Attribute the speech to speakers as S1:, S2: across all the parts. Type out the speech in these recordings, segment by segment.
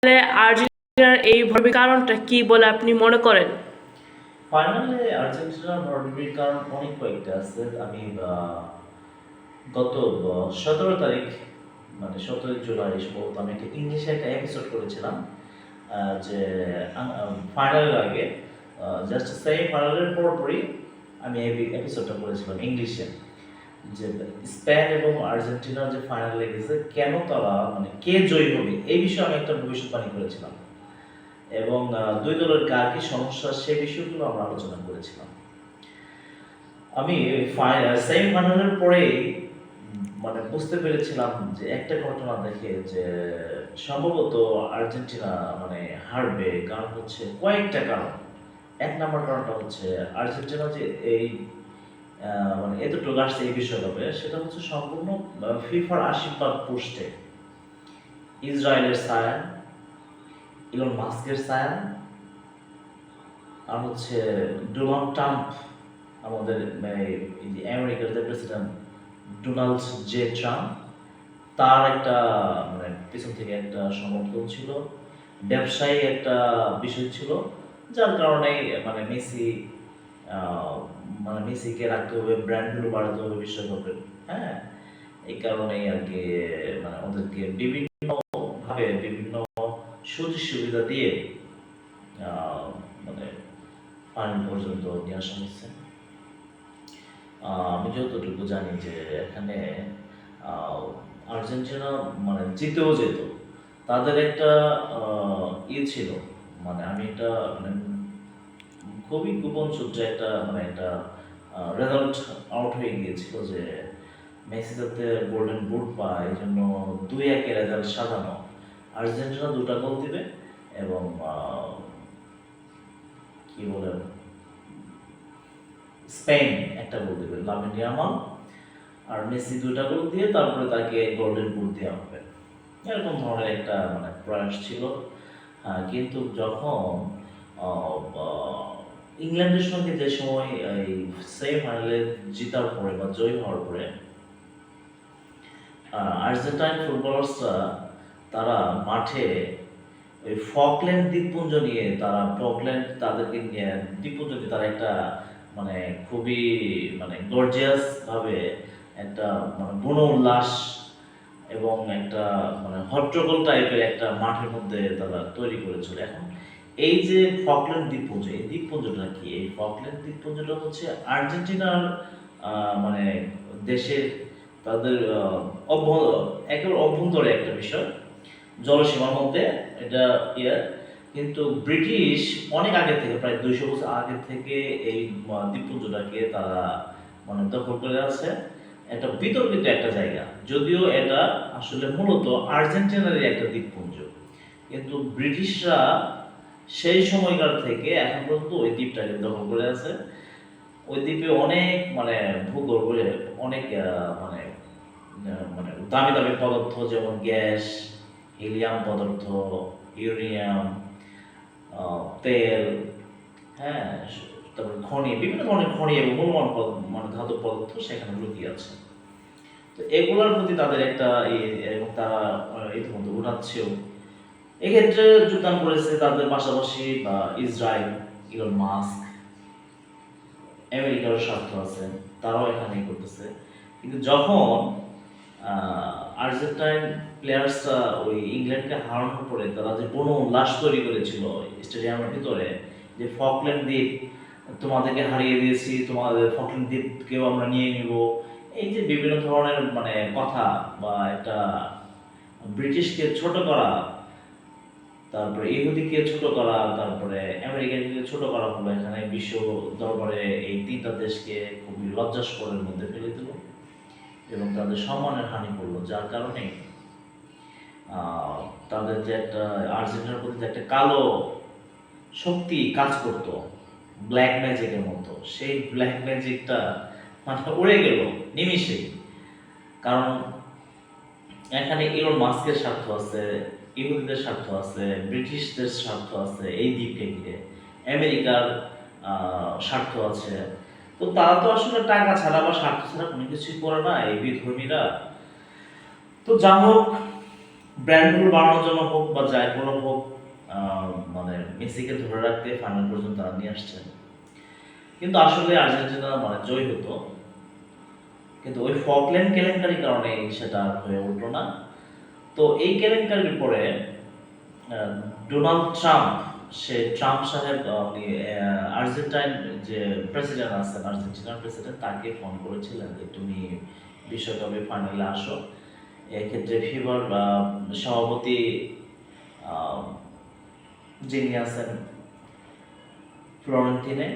S1: আর্জেন্টিনার এই ভয়ভীতির কারণটা কি বলে আপনি মনে করেন?
S2: ফাইনালে আর্জেন্টিনার ভরাডুবির কারণ অনেক কয়েকটা আছে। আমি গত 17 তারিখ, মানে 17 জুলাই সম্ভবত, আমি একটা ইংলিশে একটা এপিসোড করেছিলাম, যে ফাইনালের আগে, জাস্ট সেমি ফাইনালের পরপরই আমি এই এপিসোডটা করেছিলাম ইংলিশে, যে স্পেন এবং আর্জেন্টিনার যে ফাইনালে গেছে, কেন তারা, মানে কে জয়ী হবে, এই বিষয়ে আমি একটা ভবিষ্যৎবাণী করেছিলাম, এবং দুই দলের কার কি সমস্যা সে বিষয়গুলো আমরা আলোচনা করেছিলাম। আমি সেমি ফাইনালের পরে মানে বুঝতে পেরেছিলাম যে একটা ঘটনা দেখে, যে সম্ভবত আর্জেন্টিনা মানে হারবে, কারণ হচ্ছে কয়েকটা কারণ। এক নম্বর কারণটা হচ্ছে আর্জেন্টিনা যে এই মানে এতটুকু আসছে এই বিশ্বকাপে, সেটা হচ্ছে সম্পূর্ণ ফিফার আশীর্বাদ পোস্টে, ইসরায়েলের সায়ান, ইলন মাস্কের সায়ান, আর হচ্ছে ডোনাল্ড ট্রাম্প, আমাদের এই যে আমেরিকার যে প্রেসিডেন্ট ডোনাল্ড জে ট্রাম্প, তার একটা মানে পিছন থেকে একটা সমর্থন ছিল, ব্যবসায়ী একটা বিষয় ছিল, যার কারণে মানে মেসি, মানে মেসিকে রাখতে হবে, ব্র্যান্ডগুলো বাড়াতে হবে বিশ্বকাপের। হ্যাঁ, এই কারণেই আর কি, মানে ওদেরকে বিভিন্নভাবে বিভিন্ন সুযোগ সুবিধা দিয়ে মানে ফাইনাল পর্যন্ত নিয়ে আসা হচ্ছে। আমি যতটুকু জানি যে এখানে আর্জেন্টিনা মানে জিতেও যেত, তাদের একটা ছিল, মানে আমি এটা মানে খুবই গোপন সূত্রে একটা মানে একটা রেজাল্ট আউট হয়ে গিয়েছিল, যে মেসি যাতে গোল্ডেন বুট পায়, এই জন্য 2-1 রেজাল্ট সাজানো, আর্জেন্টিনা 2টা গোল দিবে, এবং কি বলে, স্পেন একটা গোল দিবে, লামিন ইয়ামাল, আর মেসি 2টা গোল দিয়ে তারপরে তাকে গোল্ডেন বুট দেওয়া হবে, এরকম ধরনের একটা মানে প্রয়াস ছিল। কিন্তু যখন ইংল্যান্ডের সঙ্গে যে সময় এই সেমি ফাইনালে জিতার পরে বা জয়ী হওয়ার পরে আর্জেন্টাইন ফুটবলার্সরা, তারা মাঠে ওই ফকল্যান্ড দ্বীপপুঞ্জ নিয়ে, তাদেরকে নিয়ে দ্বীপপুঞ্জ নিয়ে তারা একটা মানে খুবই মানে গর্জিয়াস ভাবে একটা মানে বন উল্লাস এবং একটা মানে হট্টগোল টাইপের একটা মাঠের মধ্যে তারা তৈরি করেছিল। এখন এই যে ফকল্যান্ড দ্বীপপুঞ্জ, এই দ্বীপপুঞ্জটা কি? এই ফকল্যান্ড দ্বীপপুঞ্জটা হচ্ছে আর্জেন্টিনার মানে দেশের, তাদের একেবারে অভ্যন্তরে একটা বিষয়, জলসীমার মধ্যে এটা ইয়ে। কিন্তু ব্রিটিশ অনেক আগে থেকে, প্রায় 200 বছর আগে থেকে এই দ্বীপপুঞ্জটাকে তারা মানে দখল করে আছে। একটা বিতর্কিত একটা জায়গা, যদিও এটা আসলে মূলত আর্জেন্টিনারই একটা দ্বীপপুঞ্জ, কিন্তু ব্রিটিশরা সেই সময়কার থেকে এখন পর্যন্ত ওই দ্বীপটাকে দখল করে আছে। ওই দ্বীপে অনেক মানে ভূগর্ভে অনেক মানে মানে দামি দামি পদার্থ, যেমন গ্যাস, হিলিয়াম পদার্থ, ইউরেনিয়াম, তেল, হ্যাঁ, তারপর খনি, বিভিন্ন ধরনের খনি এবং মূল্যবান মানে ধাতব পদার্থ সেখানে লুকিয়ে আছে। তো এগুলোর প্রতি তাদের একটা এবং তারা ইতিমধ্যে উঠাচ্ছেও। এক্ষেত্রে যোগদান করেছে তাদের পাশাপাশি বা ইসরায়েল, ইলন মাস্ক, আমেরিকার স্বার্থ আছে, তারাও এখানে করতেছে। কিন্তু যখন আর্জেন্টাইন প্লেয়ার্সরা ওই ইংল্যান্ডকে হারানোর পরে তারা যে বন উল্লাস তৈরি করেছিল স্টেডিয়ামের ভিতরে, যে ফকল্যান্ড দ্বীপ তোমাদেরকে হারিয়ে দিয়েছি, তোমাদের ফকল্যান্ড দ্বীপকেও আমরা নিয়ে নিব, এই যে বিভিন্ন ধরনের মানে কথা, বা একটা ব্রিটিশকে ছোট করা, তারপরে ইহুদিকে ছোট করা, তারপরে আমেরিকাকে ছোট করা হলো এখানে বিশ্ব দরবারে, এই 3টা দেশকে খুবই লজ্জাস্করের মধ্যে ফেলে দিল এবং তাদের সম্মানের হানি করলো, যার কারণে তাদের যে একটা আর্জেন্টিনার প্রতি যে একটা কালো শক্তি কাজ করত, ব্ল্যাক ম্যাজিকের মতো, সেই ব্ল্যাক ম্যাজিকটা মানে উড়ে গেল নিমিষে। কারণ এখানে ইলন মাস্কের স্বার্থ আছে, ইহুদিদের স্বার্থ আছে, ব্রিটিশদের স্বার্থ আছে এই দ্বীপকে ঘিরে, আমেরিকার স্বার্থ আছে। তো তারা তো আসলে টাকা ছাড়া বা স্বার্থ ছাড়া কোনো কিছুই করে না এই বিধর্মীরা। তো যা হোক, ব্র্যান্ডগুলো বাড়ানোর জন্য হোক বা যাই কোনো হোক, মানে মেসিকে ধরে রাখতে ফাইনাল পর্যন্ত তারা নিয়ে আসছে। কিন্তু আসলে আর্জেন্টিনা মানে জয় হতো, কিন্তু ওই ফকল্যান্ড কেলেঙ্কারির কারণে সেটা আর হয়ে উঠলো না। তো এই কেলেঙ্কারির পরে আহ, ডোনাল্ড ট্রাম্প, সে ট্রাম্প সাহেব উনি আর্জেন্টাইন যে প্রেসিডেন্ট আছেন, আর্জেন্টিনার প্রেসিডেন্ট, তাকে ফোন করেছিলেন যে তুমি বিশ্বকাপে ফাইনালে আসো। এক্ষেত্রে ফিফার সভাপতি আহ, যিনি আছেন ফ্লোরেন্তিনে,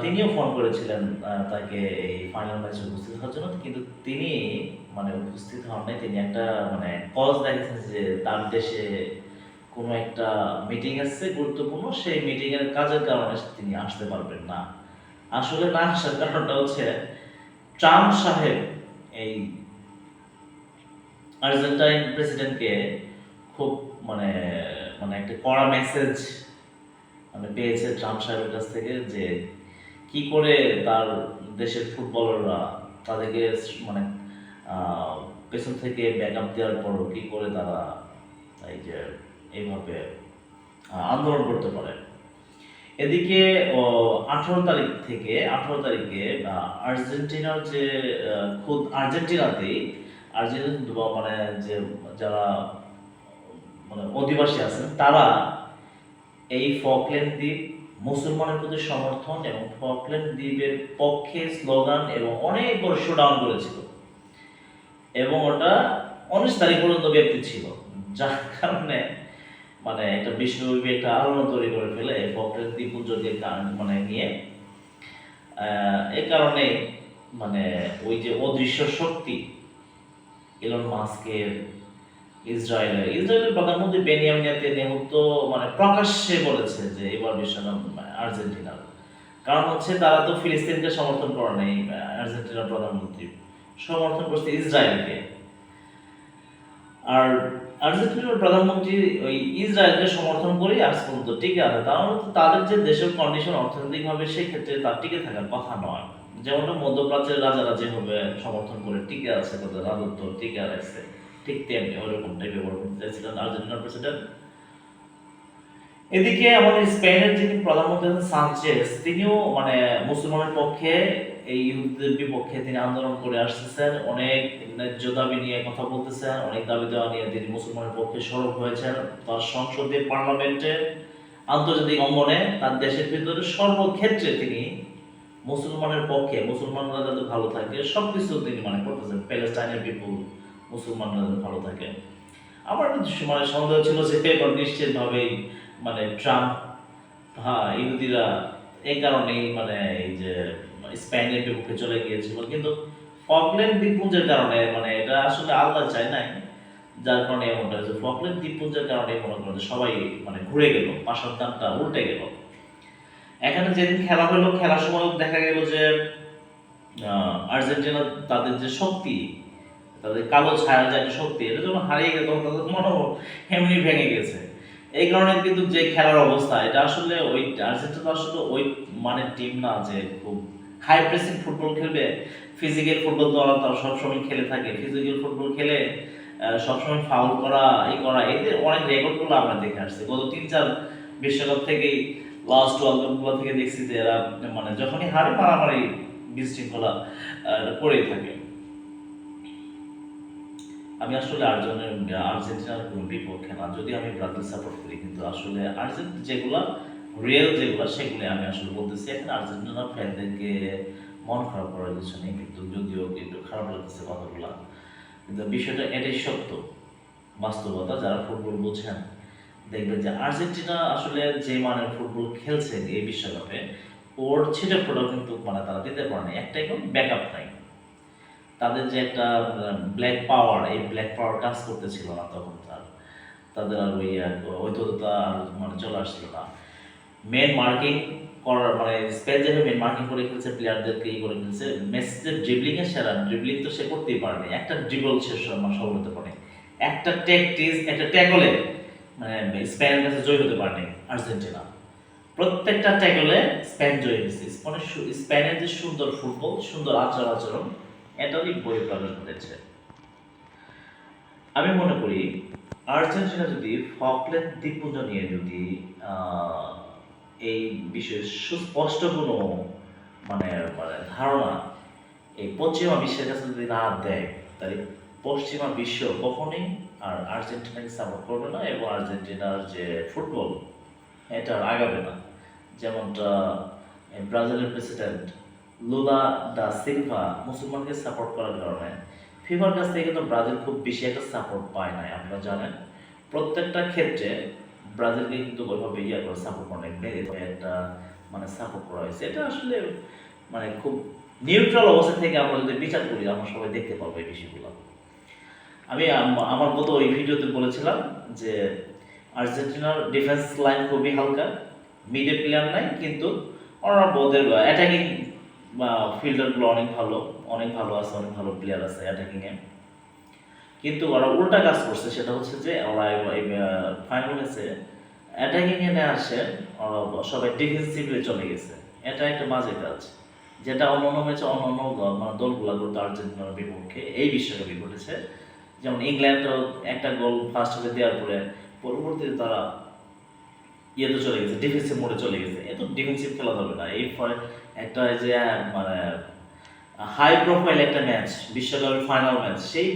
S2: তিনিও ফোন করেছিলেন তাকে এই ফাইনাল ম্যাচে উপস্থিত হওয়ার জন্য, কিন্তু তিনি মানে উপস্থিত হন নাই। তিনি একটা মানে কজ দেখেছেন যে তার দেশে কোনো একটা মিটিং আছে গুরুত্বপূর্ণ, সেই মিটিং এর কাজের কারণে তিনি আসতে পারবেন না। আসলে না আসার কারণটা হচ্ছে ট্রাম্প সাহেব এই আর্জেন্টাইন প্রেসিডেন্টকে খুব মানে মানে একটা কড়া মেসেজ মানে পেয়েছে ট্রাম্প সাহেবের কাছ থেকে, যে কি করে তার দেশের ফুটবলাররা তাদেরকে মানে আহ, পেছন থেকে ব্যাকআপ দেওয়ার পরও কি করে তারা এই যে এইভাবে আন্দোলন করতে পারে। এদিকে 18 তারিখে আর্জেন্টিনার যে খুদ আর্জেন্টিনাতেই আর্জেন্টিনা মানে যে যারা মানে অধিবাসী আছেন, তারা এই ফকল্যান্ড দ্বীপ মুসলমানের প্রতি সমর্থন এবং ফকল্যান্ড দ্বীপের পক্ষে স্লোগান এবং অনেক বড় শোডাউন করেছিল, এবং ওটা 19 তারিখ পর্যন্ত ব্যাপ্তি ছিল, যার কারণে মানে একটা বিশ্বব্যাপী একটা আলোড়ন তৈরি করে ফেলে ফকল্যান্ড দ্বীপপুঞ্জকে মানে নিয়ে। এই কারণে মানে ওই যে অদৃশ্য শক্তি ইলন মাস্কের, ইসরায়েলের প্রধানমন্ত্রী বেনিয়ামিন নেতানিয়াহু তো মানে প্রকাশ্যে বলেছে যে এবার বিশ্বকাপ আর্জেন্টিনার। কারণ হচ্ছে তারা তো ফিলিস্তিনকে সমর্থন করে নাই, আর্জেন্টিনার প্রধানমন্ত্রী সমর্থন করছে ইসরায়েলকে। আর আর্জেন্টিনার প্রধানমন্ত্রী ওই ইসরায়েলকে সমর্থন করে আজ পর্যন্ত টিকে আছে। তাহলে তো তাদের যে দেশের কন্ডিশন অর্থনৈতিকভাবে, সেই ক্ষেত্রে তার টিকে থাকার কথা নয়। যেমনটা মধ্যপ্রাচ্যের রাজারা যেভাবে সমর্থন করে টিকে আছে, তাদের রাজত্ব টিকে আছে, ঠিক তেমনি ওইরকম টাইপের করতে চাইছিলেন আর্জেন্টিনার প্রেসিডেন্ট। এদিকে আমাদের স্পেনের যিনি প্রধানমন্ত্রী আছেন সানচেজ, তিনিও মানে মুসলমানের পক্ষে, এই ইহুদিদের বিপক্ষে তিনি আন্দোলন করে আসতেছেন, অনেক ন্যায্য দাবি নিয়ে কথা বলতেছেন, অনেক দাবি দেওয়া নিয়ে তিনি মুসলমানের পক্ষে সরব হয়েছেন। তার সংসদে, পার্লামেন্টে, আন্তর্জাতিক অঙ্গনে, তার দেশের ভিতরে সর্বক্ষেত্রে তিনি মুসলমানের পক্ষে, মুসলমানরা যাতে ভালো থাকে সবকিছু তিনি মানে করতেছেন, প্যালেস্টাইনের পিপুল, মুসলমানরা যাতে ভালো থাকে। আমার মানে সন্দেহ ছিল যে এবার নিশ্চিতভাবেই মানে ট্রাম্প, হ্যাঁ ইহুদিরা এই কারণেই মানে এই যে স্পেনের বিপক্ষে চলে গিয়েছিল, কিন্তু ফকল্যান্ড দ্বীপপুঞ্জের কারণে মানে এটা আসলে আল্লাহ চায় নাই, যার কারণে এমনটা হয়েছে। ফকল্যান্ড দ্বীপপুঞ্জের কারণে মনে করেন যে সবাই মানে ঘুরে গেল, পাশার দানটা উল্টে গেল। এখানে যেদিন খেলা হলো, খেলার সময় দেখা গেল যে আর্জেন্টিনা তাদের যে শক্তি, তাদের কালো ছায়ার যে একটা শক্তি, এটা যখন হারিয়ে গেল তখন তাদের মনোবল এমনি ভেঙে গেছে। এই কারণে কিন্তু যে খেলার অবস্থা, এটা আসলে ওই আর্জেন্টিনা আসলে ওই মানে টিম না যে খুব হাই প্রেসিং ফুটবল খেলবে। ফিজিক্যাল ফুটবল তো ওরা তারা সবসময় খেলে থাকে, ফিজিক্যাল ফুটবল খেলে সবসময় ফাউল করা, এই করা, এদের অনেক রেকর্ডগুলো আমরা দেখে আসছি গত 3-4 বিশ্বকাপ থেকেই। লাস্ট ওয়ার্ল্ড কাপগুলো থেকে দেখছি যে এরা মানে যখনই হারে মারামারি বিশৃঙ্খলা করেই থাকে। আমি আসলে আর্জেন্টিনার কোনো বিপক্ষে না, যদি আমি ব্রাজিল সাপোর্ট করি, কিন্তু আসলে যেগুলা রিয়েল যেগুলা সেগুলো আমি আসলে বলতেছি। এখন আর্জেন্টিনার ফ্যানদেরকে মন খারাপ করার কিছু নেই, কিন্তু যদিও একটু খারাপ লাগতেছে কথাগুলা, কিন্তু বিষয়টা এটাই সত্য, বাস্তবতা। যারা ফুটবল বোঝেন দেখবেন যে আর্জেন্টিনা আসলে যে মানের ফুটবল খেলছে এই বিশ্বকাপে, ওর ছিটে ফোটাও কিন্তু মানে তারা দিতে পারে না, একটাই কোন ব্যাকআপ নাই। তাদের যে একটা ব্ল্যাক পাওয়ার, এই ব্ল্যাক পাওয়ার কাজ করতেছিল না তখন, তাদের আর ওই ঐক্যতা আর মানে চলে আসছিল না। মেন মার্কিং করার মানে স্পেন যেভাবে মেন মার্কিং করে খেলছে, প্লেয়ারদেরকে ই করে খেলছে, মেসিদের ড্রিবলিং এর সেরা, ড্রিবলিং তো সে করতেই পারেনি, একটা ড্রিবল সে সফল হতে পারে, একটা ট্যাকটিস, একটা ট্যাকলে মানে স্পেনের কাছে জয় হতে পারেনি আর্জেন্টিনা। প্রত্যেকটা ট্যাকলে স্পেন জয় হয়েছে। মানে স্পেনের যে সুন্দর ফুটবল, সুন্দর আচরণ, এটারই বই প্রকাশ ঘটেছে। আমি মনে করি আর্জেন্টিনা যদি ফকল্যান্ড দ্বীপপুঞ্জ নিয়ে যদি এই বিষয়ে সুস্পষ্ট কোনো মানে মানে ধারণা এই পশ্চিমা বিশ্বের কাছে যদি না দেয়, তাহলে পশ্চিমা বিশ্ব কখনোই আর আর্জেন্টিনাকে সাপোর্ট করবে না এবং আর্জেন্টিনার যে ফুটবল এটা আর আগাবে না। যেমনটা ব্রাজিলের প্রেসিডেন্ট লুলা দা সিলভা মুসলমানকে সাপোর্ট করার কারণে ফিফার কাছ থেকে কিন্তু ব্রাজিল খুব বেশি একটা সাপোর্ট পায় নাই। আপনারা জানেন প্রত্যেকটা ক্ষেত্রে ব্রাজিলকে কিন্তু ওইভাবে করে সাপোর্ট করা একটা মানে সাপোর্ট করা হয়েছে। এটা আসলে মানে খুব নিউট্রাল অবস্থা থেকে আমরা যদি বিচার করি আমরা সবাই দেখতে পাবো এই বিষয়গুলো। আমি আমার মতো ওই ভিডিওতে বলেছিলাম যে আর্জেন্টিনার ডিফেন্স লাইন খুবই হালকা, মিডে প্লেয়ার নাই, কিন্তু ওদের অ্যাটাকিং ফিল্ডারগুলো অনেক ভালো আছে, অনেক ভালো প্লেয়ার আছে অ্যাটাকিংয়ে। কিন্তু ওরা উল্টা কাজ করছে, সেটা হচ্ছে যে ওরা ফাইনাল ম্যাচে অ্যাটাকিংয়ে না আসে, ওরা সবাই ডিফেন্সিভলি চলে গেছে। এটা একটা বাজে কাজ, যেটা অন্যান্য ম্যাচে অন্যান্য মানে দলগুলো করতো আর্জেন্টিনার বিপক্ষে এই বিশ্বকাপে ঘটেছে। যেমন ইংল্যান্ডও একটা গোল ফার্স্ট হাফে দেওয়ার পরে পরবর্তীতে তারা ইয়েতে চলে গেছে, ডিফেন্সিভ মোডে চলে গেছে। এত ডিফেন্সিভ খেলা যাবে না। এই একটা যে মানে হাই প্রোফাইল একটা ম্যাচ, বিশ্বকাপের ফাইনাল ম্যাচ, সেই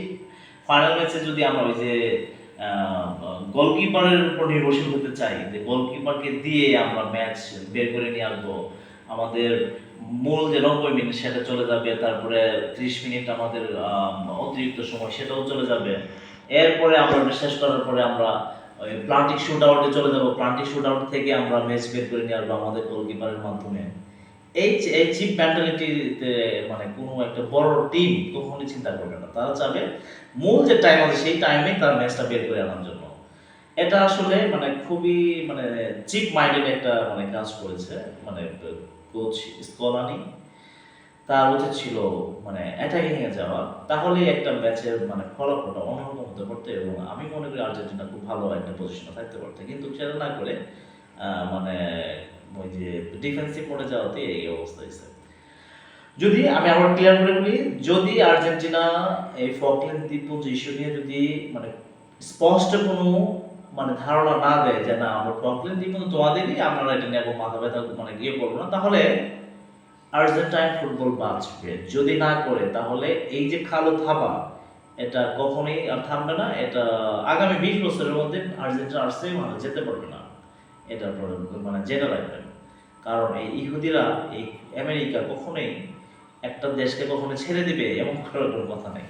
S2: ফাইনাল ম্যাচে যদি আমরা ওই যে গোলকিপারের উপর নির্ভরশীল হতে চাই, যে গোলকিপারকে দিয়ে আমরা ম্যাচ বের করে নিয়ে আসবো, আমাদের মূল যে 90 মিনিট সেটা চলে যাবে, তারপরে 30 মিনিট আমাদের অতিরিক্ত সময় সেটাও চলে যাবে, এরপরে আমরা শেষ করার পরে আমরা ওই প্লান্টিক শুট আউটে চলে যাবো, প্লান্টিক শুট আউট থেকে আমরা ম্যাচ বের করে নিয়ে আসবো আমাদের গোলকিপারের মাধ্যমে। এই চিপ মেন্টালিটিতে মানে কোনো একটা বড় টিম কখনোই চিন্তা করবে না। তারা চাবে মূল যে টাইম আছে সেই টাইমে তারা ম্যাচটা বের করে আনার জন্য। এটা আসলে মানে খুবই মানে চিপ মাইন্ডেড একটা মানে কাজ করেছে মানে কোচ স্কলানি। তার উচিত ছিল মানে অ্যাটাকিং এ যাওয়া, তাহলেই একটা ম্যাচের মানে ফলাফলটা অন্যরকম হতে পারতো এবং আমি মনে করি আর্জেন্টিনা খুব ভালো একটা পজিশনে থাকতে পারতো। কিন্তু সেটা না করে মানে ওই যে ডিফেন্সিভ মোডে যাওয়াতে এই অবস্থা হয়েছে। যদি আমি আবার ক্লিয়ার করে বলি, যদি আর্জেন্টিনা এই ফকল্যান্ড দ্বীপপুঞ্জ ইস্যু নিয়ে যদি মানে স্পষ্ট কোনো মানে ধারণা না দেয় যে না আমরা ফকল্যান্ড দ্বীপপুঞ্জ তোমাদেরই, আপনারা এটা নিয়ে মাথা ব্যথা মানে গিয়ে পড়বো না, তাহলে আর্জেন্টাইন ফুটবল বাঁচবে। যদি না করে তাহলে এই যে কালো থাবা এটা কখনোই আর থামবে না। এটা আগামী 20 বছরের মধ্যে আর্জেন্টিনা আর সেম যেতে পারবে না, এটা মানে জেনে রাখবেন। কারণ এই ইহুদিরা এই আমেরিকা কখনোই একটা দেশকে কখনো ছেড়ে দিবে এমন করার কোনো কথা নেই।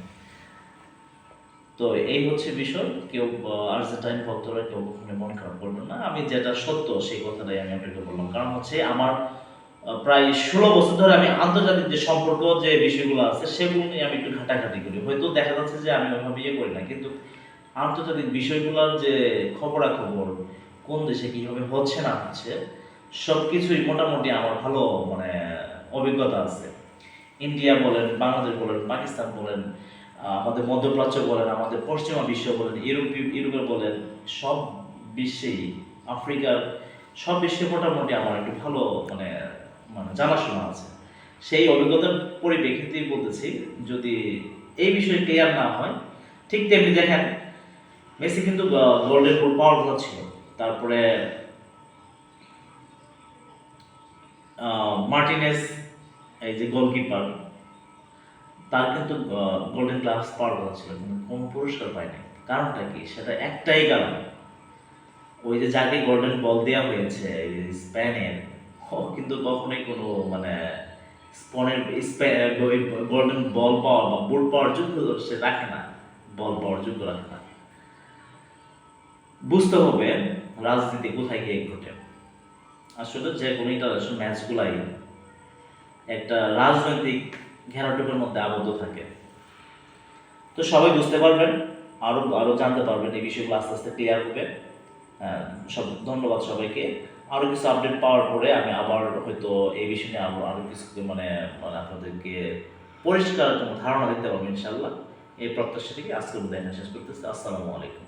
S2: তো এই হচ্ছে বিষয়। কেউ আর্জেন্টাইন ভক্তরা কেউ কখনো মন খারাপ করবেন না। আমি যেটা সত্য সেই কথাটাই আমি আপনাকে বললাম। কারণ হচ্ছে আমার প্রায় 16 বছর ধরে আমি আন্তর্জাতিক যে সম্পর্ক যে বিষয়গুলো আছে সেগুলো নিয়ে আমি একটু ঘাটাঘাটি করি। হয়তো দেখা যাচ্ছে যে আমি ওইভাবে ইয়ে করি না, কিন্তু আন্তর্জাতিক বিষয়গুলোর যে খবরাখবর কোন দেশে কীভাবে হচ্ছে না হচ্ছে সব কিছুই মোটামুটি আমার ভালো মানে অভিজ্ঞতা আছে। ইন্ডিয়া বলেন, বাংলাদেশ বলেন, পাকিস্তান বলেন, আমাদের মধ্যপ্রাচ্য বলেন, আমাদের পশ্চিমা বিশ্ব বলেন, ইউরোপের বলেন, সব বিশ্বেই, আফ্রিকার সব বিশ্বে মোটামুটি আমার একটু ভালো মানে মানে জানাশোনা আছে। সেই অভিজ্ঞতার পরিপ্রেক্ষিতেই বলতেছি, যদি এই বিষয়ে ক্লিয়ার না হয়, ঠিক তেমনি দেখেন মেসি কিন্তু গোল্ডেন বল পাওয়ার কথা ছিল, তারপরে মার্টিনেস এই যে গোলকিপার তার কিন্তু গোল্ডেন গ্লাভস পাওয়ার কথা ছিল, কিন্তু কোনো পুরস্কার পায়নি। কারণটা কি? সেটা একটাই কারণ, ওই যে যাকে গোল্ডেন বল দেওয়া হয়েছে স্পেনের, ও কিন্তু কখনোই কোনো মানে গোল্ডেন বল পাওয়ার বা বুট পাওয়ার যোগ্য সে রাখে না, বল পাওয়ার যোগ্য রাখে না। বুঝতে হবে রাজনীতি কোথায় গিয়ে ঘটে। আসলে যে কোনো ইন্টারন্যাশনাল ম্যাচগুলাই একটা রাজনৈতিক ঘেরাটোপের মধ্যে আবদ্ধ থাকে। তো সবাই বুঝতে পারবেন, আরো আরো জানতে পারবেন, এই বিষয়গুলো আস্তে আস্তে ক্লিয়ার হবে। সব ধন্যবাদ সবাইকে। আরো কিছু আপডেট পাওয়ার পরে আমি আবার হয়তো এই বিষয় নিয়ে আরো কিছু মানে মানে আপনাদেরকে পরিষ্কার কোনো ধারণা দিতে পারবো ইনশাল্লাহ। এই প্রত্যাশা থেকে আজকের মধ্যে শেষ করতেছি। আসসালামু আলাইকুম।